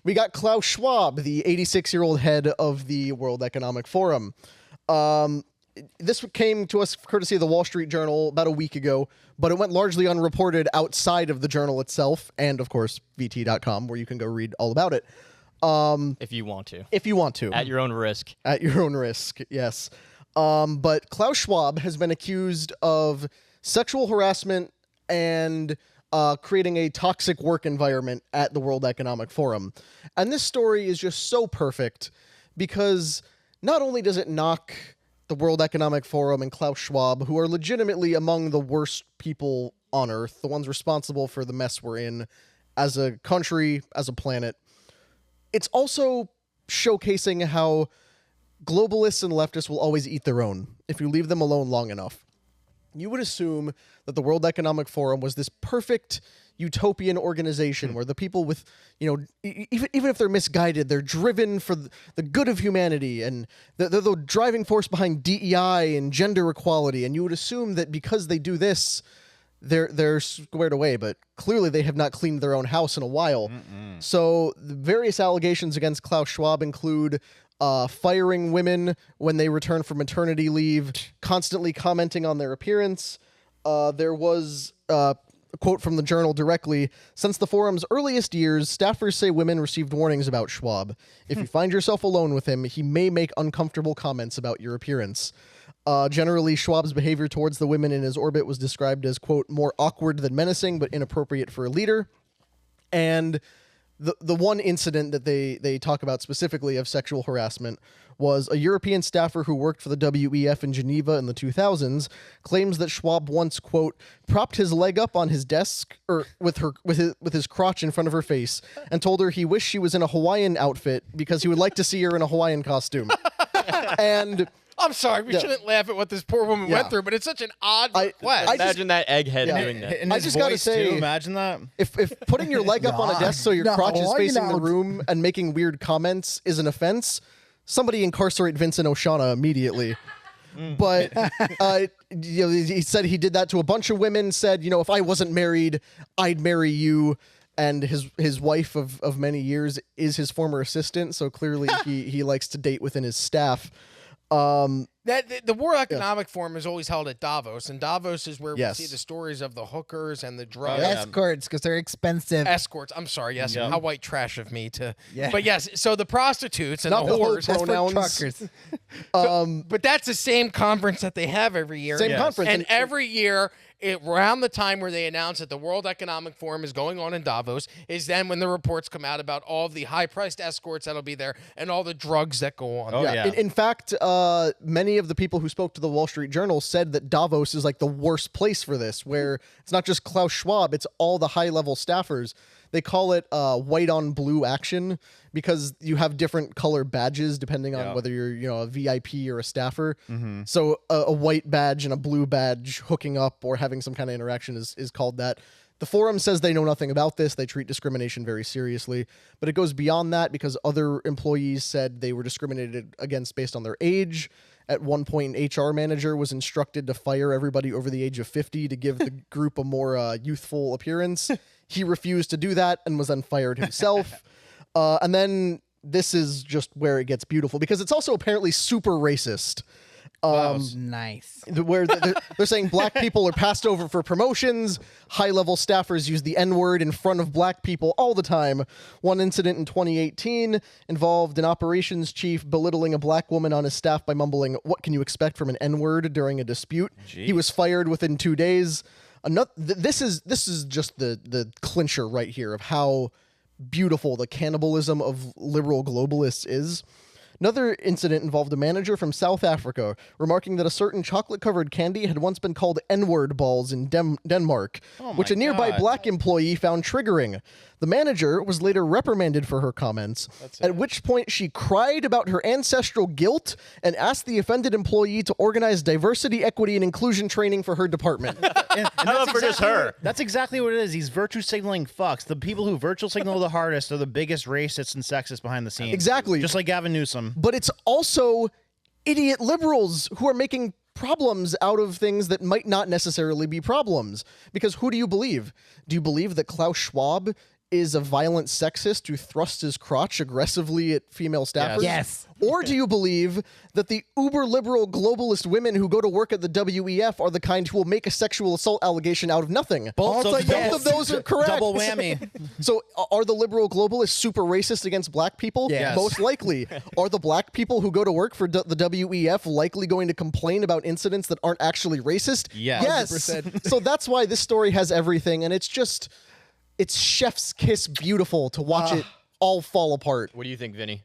we got Klaus Schwab, the 86-year-old head of the World Economic Forum. This came to us courtesy of the Wall Street Journal about a week ago, but it went largely unreported outside of the journal itself, and of course VT.com, where you can go read all about it. If you want to. If you want to. At your own risk. At your own risk, yes. But Klaus Schwab has been accused of sexual harassment and creating a toxic work environment at the World Economic Forum. And this story is just so perfect because not only does it knock the World Economic Forum and Klaus Schwab, who are legitimately among the worst people on Earth, the ones responsible for the mess we're in as a country, as a planet, it's also showcasing how globalists and leftists will always eat their own if you leave them alone long enough. You would assume that the World Economic Forum was this perfect utopian organization where the people with, even if they're misguided, they're driven for the good of humanity, and they're the driving force behind DEI and gender equality. And you would assume that because they do this, they're squared away, but clearly they have not cleaned their own house in a while. So the various allegations against Klaus Schwab include firing women when they return from maternity leave, constantly commenting on their appearance. There was a quote from the journal directly: "Since the forum's earliest years, staffers say women received warnings about Schwab. If you find yourself alone with him, he may make uncomfortable comments about your appearance." Generally, Schwab's behavior towards the women in his orbit was described as, quote, "more awkward than menacing, but inappropriate for a leader." And the one incident that they talk about specifically of sexual harassment was a European staffer who worked for the WEF in Geneva in the 2000s claims that Schwab once, quote, propped his leg up on his desk or with his crotch in front of her face and told her he wished she was in a Hawaiian outfit because he would like to see her in a Hawaiian costume. And I'm sorry, we shouldn't laugh at what this poor woman went through, but it's such an odd request. Imagine that egghead doing that. And I just gotta say, too, imagine that. If putting your leg up on a desk so your crotch is facing the room and making weird comments is an offense, somebody incarcerate Vincent O'Shaughnessy immediately. But he said he did that to a bunch of women, said, if I wasn't married, I'd marry you. And his wife of many years is his former assistant, so clearly he likes to date within his staff. The World Economic Forum is always held at Davos, and Davos is where we see the stories of the hookers and the drugs. Escorts, because they're expensive. Escorts. I'm sorry. Yes, how white trash of me to. Yeah. But yes, so the prostitutes and not the whores. That's for truckers. But that's the same conference that they have every year. Same conference, and every year. Around the time where they announce that the World Economic Forum is going on in Davos is then when the reports come out about all of the high-priced escorts that'll be there and all the drugs that go on. In fact, many of the people who spoke to the Wall Street Journal said that Davos is like the worst place for this, where it's not just Klaus Schwab, it's all the high-level staffers. They call it white on blue action because you have different color badges depending on whether you're a VIP or a staffer. So a white badge and a blue badge hooking up or having some kind of interaction is called that. The forum says they know nothing about this. They treat discrimination very seriously. But it goes beyond that because other employees said they were discriminated against based on their age. At one point, an HR manager was instructed to fire everybody over the age of 50 to give the group a more youthful appearance. He refused to do that and was then fired himself. And then this is just where it gets beautiful because it's also apparently super racist. Nice. Where they're saying black people are passed over for promotions. High-level staffers use the N-word in front of black people all the time. One incident in 2018 involved an operations chief belittling a black woman on his staff by mumbling, "What can you expect from an N-word?" during a dispute. Jeez. He was fired within 2 days. This is just the clincher right here of how beautiful the cannibalism of liberal globalists is. Another incident involved a manager from South Africa remarking that a certain chocolate-covered candy had once been called N-word balls in Denmark, which a nearby black employee found triggering. The manager was later reprimanded for her comments, at which point she cried about her ancestral guilt and asked the offended employee to organize diversity, equity, and inclusion training for her department. and that's for just her. That's exactly what it is. These virtue signaling fucks. The people who virtue signal the hardest are the biggest racists and sexists behind the scenes. Exactly. Just like Gavin Newsom. But it's also idiot liberals who are making problems out of things that might not necessarily be problems. Because who do you believe? Do you believe that Klaus Schwab is a violent sexist who thrusts his crotch aggressively at female staffers? Yes. Or do you believe that the uber-liberal globalist women who go to work at the WEF are the kind who will make a sexual assault allegation out of nothing? Both of those are correct. Double whammy. So are the liberal globalists super racist against black people? Yes. Most likely. Are the black people who go to work for the WEF likely going to complain about incidents that aren't actually racist? Yes. Yes. 100%. So that's why this story has everything, and it's chef's kiss beautiful to watch it all fall apart. What do you think, Vinny?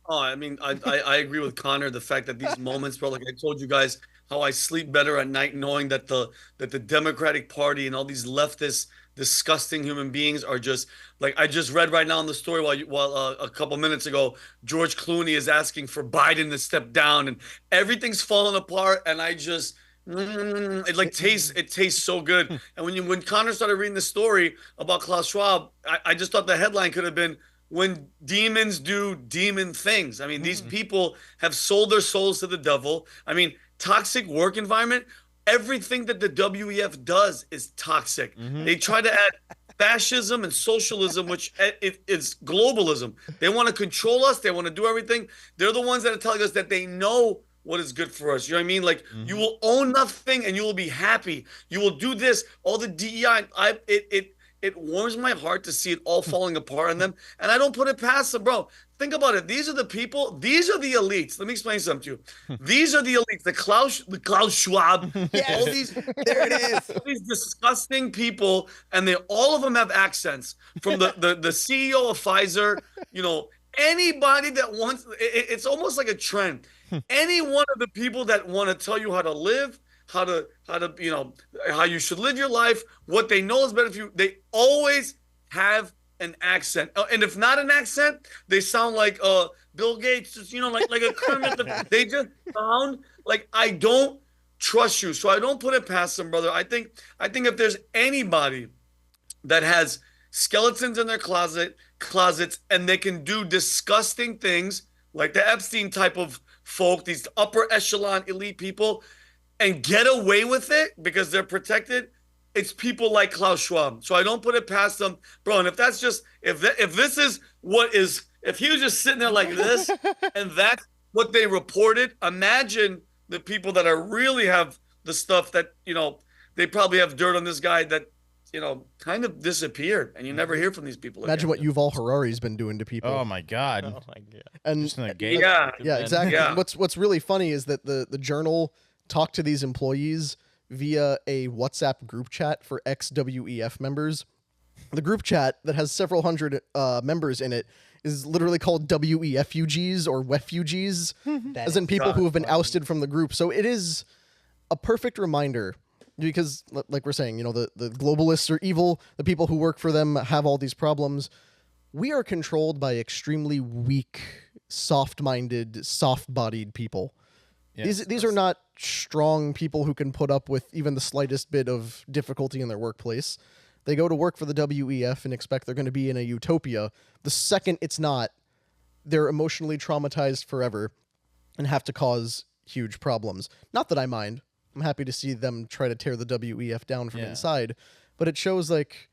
Oh, I mean, I agree with Connor. The fact that these moments, bro, like I told you guys, how I sleep better at night knowing that the Democratic Party and all these leftist, disgusting human beings are just like I just read right now in the story while a couple minutes ago, George Clooney is asking for Biden to step down and everything's falling apart, and I just. It tastes so good. And when Connor started reading the story about Klaus Schwab, I just thought the headline could have been "When Demons Do Demon Things." I mean, these people have sold their souls to the devil. I mean, toxic work environment. Everything that the WEF does is toxic. They try to add fascism and socialism, which it's globalism. They want to control us. They want to do everything. They're the ones that are telling us that they know what is good for us. You know what I mean? Like you will own nothing and you will be happy. You will do this. All the DEI, it warms my heart to see it all falling apart on them. And I don't put it past them, bro. Think about it. These are the people. These are the elites. Let me explain something to you. These are the elites. The Klaus Schwab. Yes. All these. There it is. All these disgusting people, and all of them have accents. From the CEO of Pfizer, you know, anybody that wants. It's almost like a trend. Any one of the people that want to tell you how to live, how to you know how you should live your life, what they know is better for you. They always have an accent, and if not an accent, they sound like Bill Gates, just, you know, like a Kermit. They just sound like I don't trust you, so I don't put it past them, brother. I think if there's anybody that has skeletons in their closets, and they can do disgusting things like the Epstein type of folk, these upper echelon elite people, and get away with it because they're protected, it's people like Klaus Schwab. So I don't put it past them, bro. And if that's just if this is what is, if he was just sitting there like this and that's what they reported, imagine the people that are really have the stuff that, you know, they probably have dirt on this guy that, you know, kind of disappeared, and you never hear from these people Imagine again. what Yuval Harari's been doing to people. Oh my God. Oh my god. And Just in a gate. Yeah. yeah, exactly. Yeah. What's really funny is that the journal talked to these employees via a WhatsApp group chat for ex-WEF members. The group chat that has several hundred members in it is literally called WEFugees or WEFugees, as in people who have been ousted from the group. So it is a perfect reminder, because like we're saying, you know, the globalists are evil. The people who work for them have all these problems. We are controlled by extremely weak, soft-minded, soft-bodied people. These are not strong people who can put up with even the slightest bit of difficulty in their workplace. They go to work for the WEF and expect they're going to be in a utopia. The second it's not, they're emotionally traumatized forever and have to cause huge problems. Not that I mind. I'm happy to see them try to tear the WEF down from inside, but it shows like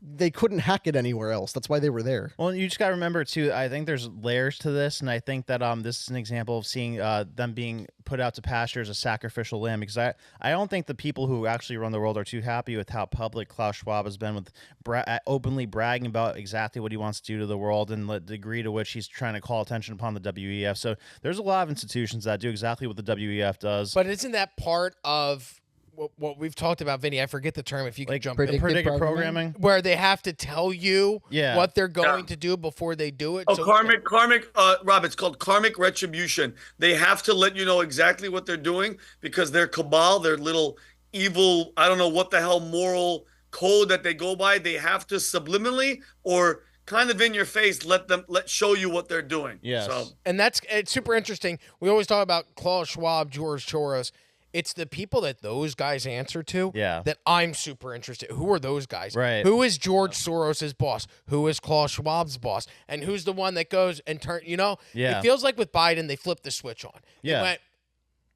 they couldn't hack it anywhere else. That's why they were there. Well, you just got to remember too, I think there's layers to this, and I think that this is an example of seeing them being put out to pasture as a sacrificial lamb, because I don't think the people who actually run the world are too happy with how public Klaus Schwab has been with openly bragging about exactly what he wants to do to the world and the degree to which he's trying to call attention upon the WEF. So there's a lot of institutions that do exactly what the WEF does. But isn't that part of what we've talked about, Vinny? I forget the term. If you can jump in. Predictive programming, where they have to tell you what they're going Yeah. to do before they do it. Oh, So- karmic, Rob, it's called karmic retribution. They have to let you know exactly what they're doing because their cabal, their little evil, I don't know what the hell moral code that they go by, they have to subliminally or kind of in your face show you what they're doing. Yes. So And it's super interesting. We always talk about Klaus Schwab, George Soros. It's the people that those guys answer to that I'm super interested. Who are those guys? Right. Who is George Soros's boss? Who is Klaus Schwab's boss? And who's the one that goes and it feels like with Biden, they flipped the switch on. Yeah. They went,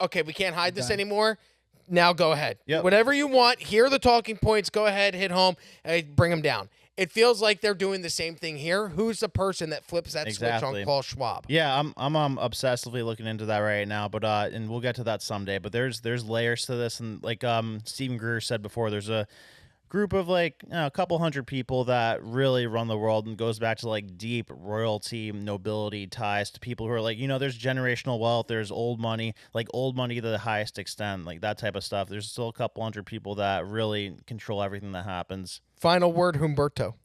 okay, we can't hide this anymore. Now go ahead. Yep. Whatever you want. Here are the talking points. Go ahead, hit home, and bring them down. it feels like they're doing the same thing here. Who's the person that flips that switch Exactly. on Klaus Schwab? Yeah, I'm obsessively looking into that right now, but and we'll get to that someday. But there's layers to this, and like Stephen Greer said before, there's a group of like a couple hundred people that really run the world, and goes back to like deep royalty, nobility ties to people who are like, there's generational wealth, there's old money to the highest extent, like that type of stuff. There's still a couple hundred people that really control everything that happens. Final word, Humberto.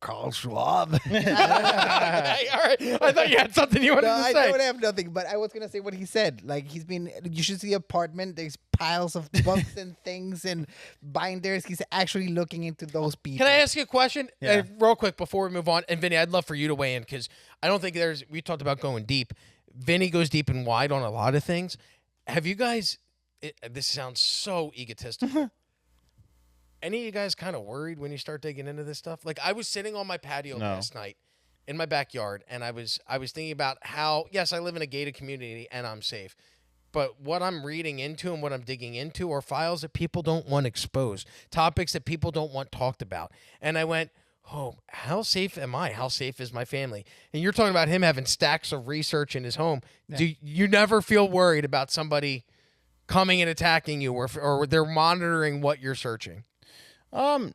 Carl Schwab. Hey, all right. I thought you had something you wanted No, to I say. don't have nothing, but I was gonna say what he said. Like you should see the apartment. There's piles of books and things and binders. He's actually looking into those people. Can I ask you a question? Yeah. Real quick before we move on. And Vinny, I'd love for you to weigh in because I don't think we talked about going deep. Vinny goes deep and wide on a lot of things. Have you guys, this sounds so egotistical. Any of you guys kind of worried when you start digging into this stuff? Like I was sitting on my patio last night in my backyard, and I was thinking about how, yes, I live in a gated community and I'm safe. But what I'm reading into and what I'm digging into are files that people don't want exposed, topics that people don't want talked about. And I went, oh, how safe am I? How safe is my family? And you're talking about him having stacks of research in his home. Yeah. Do you never feel worried about somebody coming and attacking you or they're monitoring what you're searching?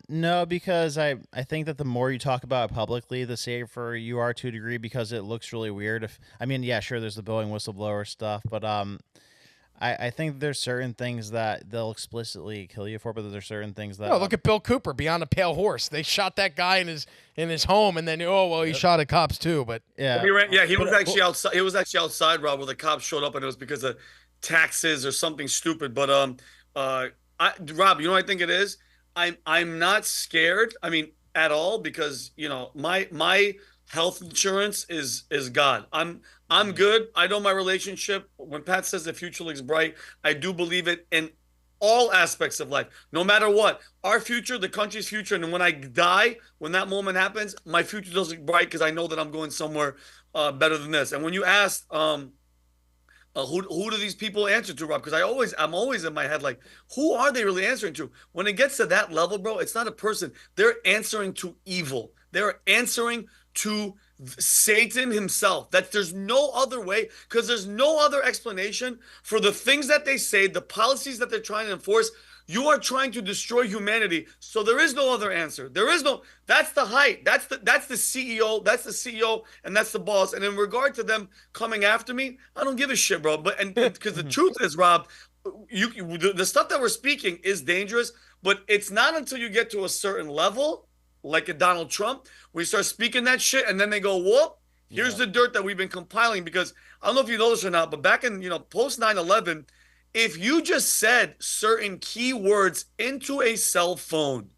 No, because I think that the more you talk about it publicly, the safer you are to a degree, because it looks really weird. Yeah, sure, there's the Boeing whistleblower stuff, but I think there's certain things that they'll explicitly kill you for, but there's certain things that. No, look at Bill Cooper, Beyond a Pale Horse. They shot that guy in his home, and then he shot at cops too. But yeah, he was actually outside. He was actually outside, Rob, where the cops showed up, and it was because of taxes or something stupid. But Rob, you know what I think it is? I'm not scared. I mean, at all, because my health insurance is God. I'm good. I know my relationship. When Pat says the future looks bright, I do believe it in all aspects of life. No matter what, our future, the country's future, and when I die, when that moment happens, my future does look bright because I know that I'm going somewhere better than this. And when you asked, who do these people answer to, Rob? Because I'm always in my head like, who are they really answering to? When it gets to that level, bro, it's not a person. They're answering to evil. They're answering to Satan himself. That there's no other way, because there's no other explanation for the things that they say, the policies that they're trying to enforce. You are trying to destroy humanity. So there is no other answer. That's the height. That's the CEO. That's the CEO, and that's the boss. And in regard to them coming after me, I don't give a shit, bro. But because the truth is, Rob, the stuff that we're speaking is dangerous, but it's not until you get to a certain level, like a Donald Trump, where you start speaking that shit, and then they go, whoop, here's the dirt that we've been compiling. Because I don't know if you know this or not, but back in, post 9/11, if you just said certain keywords into a cell phone,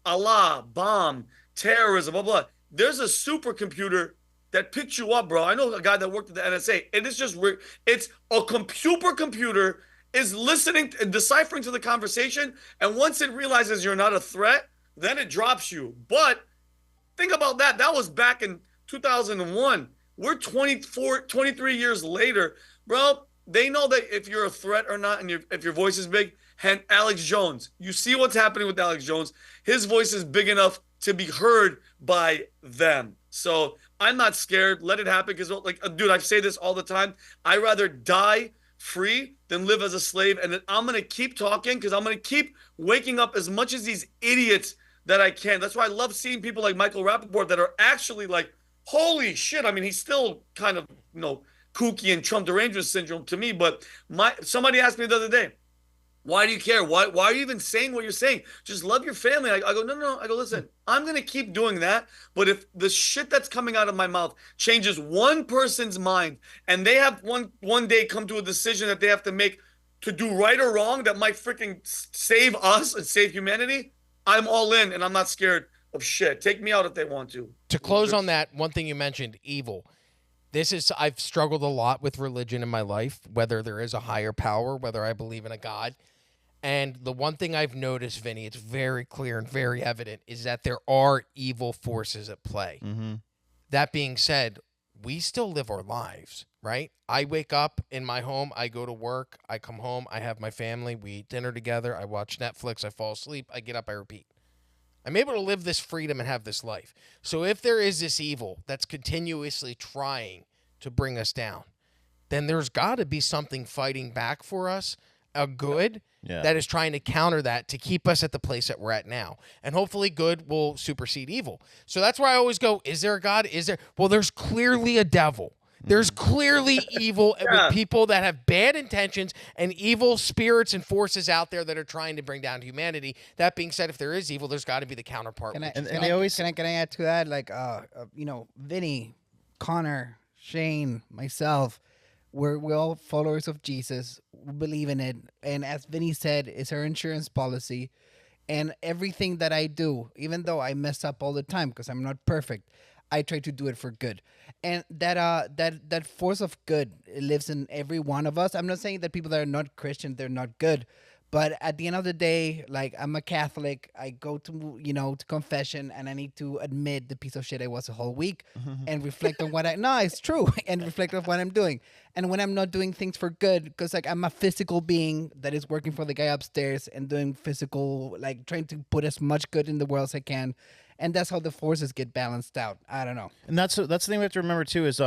Allah, bomb, terrorism, blah, blah, there's a supercomputer that picks you up, bro. I know a guy that worked at the NSA, and it's just weird. It's a computer is listening and deciphering to the conversation, and once it realizes you're not a threat, then it drops you. But think about that. That was back in 2001. We're 23 years later, bro. They know that if you're a threat or not, and if your voice is big. And Alex Jones, you see what's happening with Alex Jones. His voice is big enough to be heard by them. So I'm not scared. Let it happen, because, dude, I say this all the time. I'd rather die free than live as a slave. And I'm going to keep talking, because I'm going to keep waking up as much as these idiots that I can. That's why I love seeing people like Michael Rappaport that are actually like, holy shit. I mean, he's still kind of, kooky and Trump derangement syndrome to me, but somebody asked me the other day, why do you care? Why are you even saying what you're saying? Just love your family. I go, no. I go, listen, I'm going to keep doing that, but if the shit that's coming out of my mouth changes one person's mind, and they have one day come to a decision that they have to make to do right or wrong that might freaking save us and save humanity, I'm all in, and I'm not scared of shit. Take me out if they want to. To close on that, one thing you mentioned, evil. I've struggled a lot with religion in my life, whether there is a higher power, whether I believe in a God. And the one thing I've noticed, Vinny, it's very clear and very evident, is that there are evil forces at play. Mm-hmm. That being said, we still live our lives, right? I wake up in my home, I go to work, I come home, I have my family, we eat dinner together, I watch Netflix, I fall asleep, I get up, I repeat. I'm able to live this freedom and have this life. So if there is this evil that's continuously trying to bring us down, then there's got to be something fighting back for us, a good that is trying to counter that to keep us at the place that we're at now. And hopefully good will supersede evil. So that's why I always go, is there a God? Is there? Well, there's clearly a devil. There's clearly evil with people that have bad intentions and evil spirits and forces out there that are trying to bring down humanity. That being said, if there is evil, there's got to be the counterpart. Can I add to that? Like, Vinny, Connor, Shane, myself, we're all followers of Jesus. We believe in it. And as Vinny said, it's our insurance policy. And everything that I do, even though I mess up all the time because I'm not perfect, I try to do it for good. And that force of good lives in every one of us. I'm not saying that people that are not Christian, they're not good. But at the end of the day, like, I'm a Catholic. I go to, to confession, and I need to admit the piece of shit I was a whole week and reflect on what it's true, and reflect on what I'm doing. And when I'm not doing things for good, because, like, I'm a physical being that is working for the guy upstairs and doing physical, like, trying to put as much good in the world as I can. And that's how the forces get balanced out. I don't know. And that's the thing we have to remember too is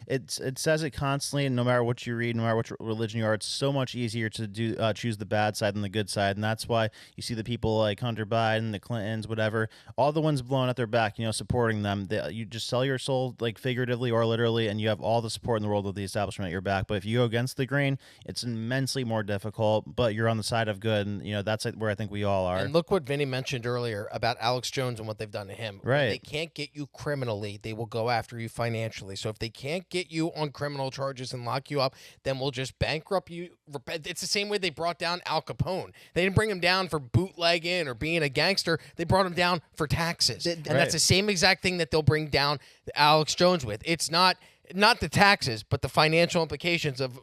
it says it constantly, and no matter what you read, no matter which religion you are, it's so much easier to choose the bad side than the good side. And that's why you see the people like Hunter Biden, the Clintons, whatever, all the ones blowing at their back, supporting them. You just sell your soul, like, figuratively or literally, and you have all the support in the world of the establishment at your back. But if you go against the grain, it's immensely more difficult. But you're on the side of good, and that's where I think we all are. And look what Vinny mentioned earlier about Alex Jones and what they've done to him. Right. When they can't get you criminally, they will go after you financially. So if they can't get you on criminal charges and lock you up, then we'll just bankrupt you. It's the same way they brought down Al Capone. They didn't bring him down for bootlegging or being a gangster. They brought him down for taxes. And that's the same exact thing that they'll bring down Alex Jones with. It's not the taxes, but the financial implications of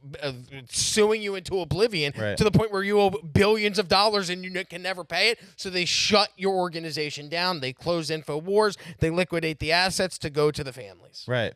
suing you into oblivion to the point where you owe billions of dollars and you can never pay it. So they shut your organization down. They close InfoWars. They liquidate the assets to go to the families. Right.